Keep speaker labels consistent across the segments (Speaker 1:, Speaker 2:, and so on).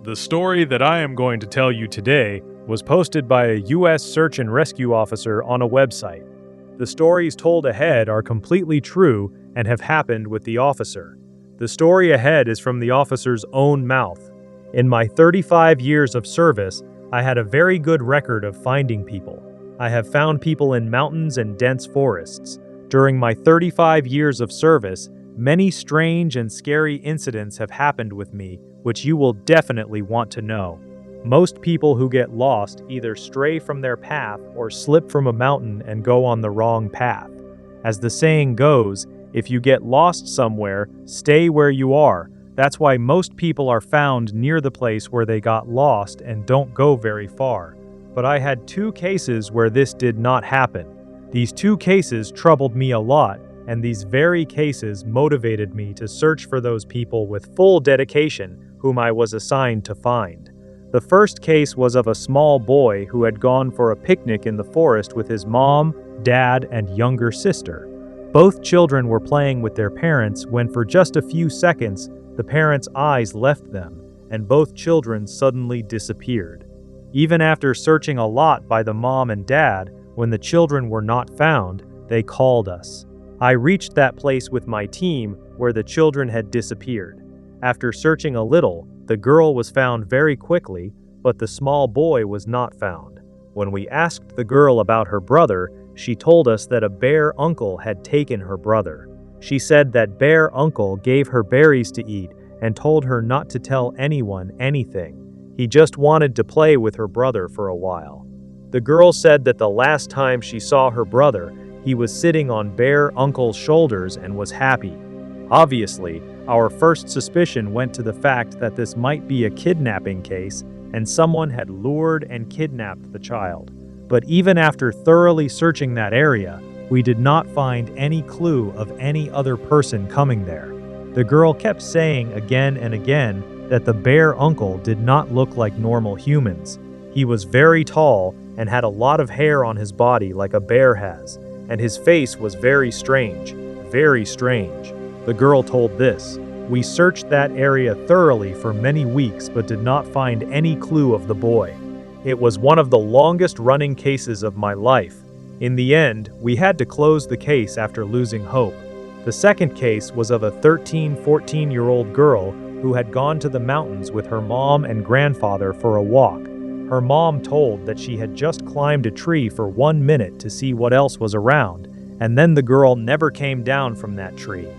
Speaker 1: The story that I am going to tell you today was posted by a U.S. search and rescue officer on a website. The stories told ahead are completely true and have happened with the officer. The story ahead is from the officer's own mouth. In my 35 years of service, I had a very good record of finding people. I have found people in mountains and dense forests. During my 35 years of service, many strange and scary incidents have happened with me, which you will definitely want to know. Most people who get lost either stray from their path or slip from a mountain and go on the wrong path. As the saying goes, if you get lost somewhere, stay where you are. That's why most people are found near the place where they got lost and don't go very far. But I had 2 cases where this did not happen. These 2 cases troubled me a lot, and these very cases motivated me to search for those people with full dedication whom I was assigned to find. The first case was of a small boy who had gone for a picnic in the forest with his mom, dad, and younger sister. Both children were playing with their parents when for just a few seconds, the parents' eyes left them, and both children suddenly disappeared. Even after searching a lot by the mom and dad, when the children were not found, they called us. I reached that place with my team where the children had disappeared. After searching a little, the girl was found very quickly, but the small boy was not found. When we asked the girl about her brother, she told us that a bear uncle had taken her brother. She said that bear uncle gave her berries to eat and told her not to tell anyone anything. He just wanted to play with her brother for a while. The girl said that the last time she saw her brother, he was sitting on bear uncle's shoulders and was happy. Obviously, our first suspicion went to the fact that this might be a kidnapping case and someone had lured and kidnapped the child. But even after thoroughly searching that area, we did not find any clue of any other person coming there. The girl kept saying again and again that the bear uncle did not look like normal humans. He was very tall and had a lot of hair on his body like a bear has, and his face was very strange, very strange. The girl told this. We searched that area thoroughly for many weeks but did not find any clue of the boy. It was one of the longest running cases of my life. In the end, we had to close the case after losing hope. The second case was of a 14-year-old girl who had gone to the mountains with her mom and grandfather for a walk. Her mom told that she had just climbed a tree for 1 minute to see what else was around, and then the girl never came down from that tree.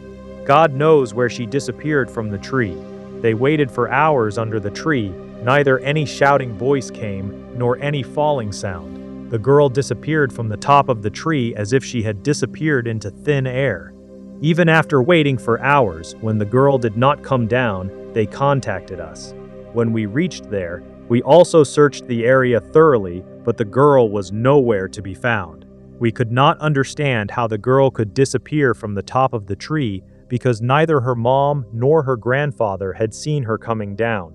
Speaker 1: God knows where she disappeared from the tree. They waited for hours under the tree. Neither any shouting voice came, nor any falling sound. The girl disappeared from the top of the tree as if she had disappeared into thin air. Even after waiting for hours, when the girl did not come down, they contacted us. When we reached there, we also searched the area thoroughly, but the girl was nowhere to be found. We could not understand how the girl could disappear from the top of the tree because neither her mom nor her grandfather had seen her coming down.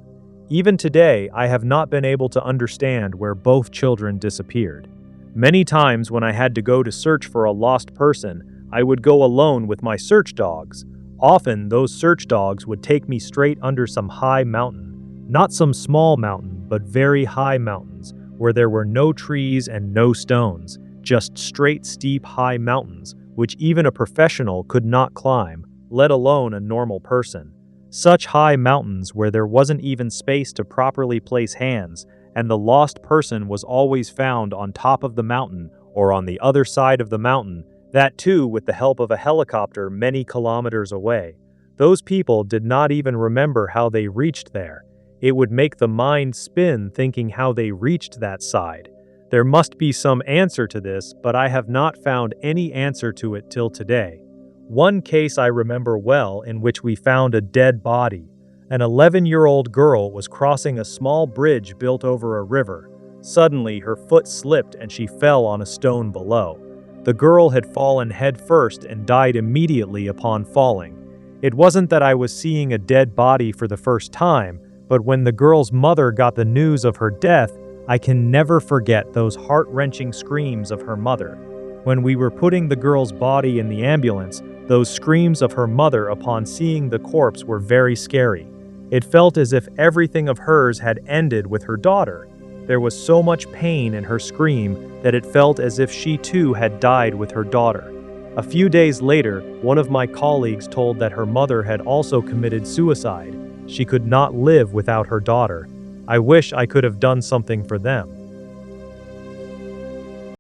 Speaker 1: Even today, I have not been able to understand where both children disappeared. Many times when I had to go to search for a lost person, I would go alone with my search dogs. Often, those search dogs would take me straight under some high mountain. Not some small mountain, but very high mountains, where there were no trees and no stones, just straight steep high mountains, which even a professional could not climb, let alone a normal person. Such high mountains where there wasn't even space to properly place hands, and the lost person was always found on top of the mountain or on the other side of the mountain, that too with the help of a helicopter many kilometers away. Those people did not even remember how they reached there. It would make the mind spin thinking how they reached that side. There must be some answer to this, but I have not found any answer to it till today. One case I remember well in which we found a dead body. An 11-year-old girl was crossing a small bridge built over a river. Suddenly, her foot slipped and she fell on a stone below. The girl had fallen head first and died immediately upon falling. It wasn't that I was seeing a dead body for the first time, but when the girl's mother got the news of her death, I can never forget those heart-wrenching screams of her mother. When we were putting the girl's body in the ambulance, those screams of her mother upon seeing the corpse were very scary. It felt as if everything of hers had ended with her daughter. There was so much pain in her scream that it felt as if she too had died with her daughter. A few days later, one of my colleagues told that her mother had also committed suicide. She could not live without her daughter. I wish I could have done something for them.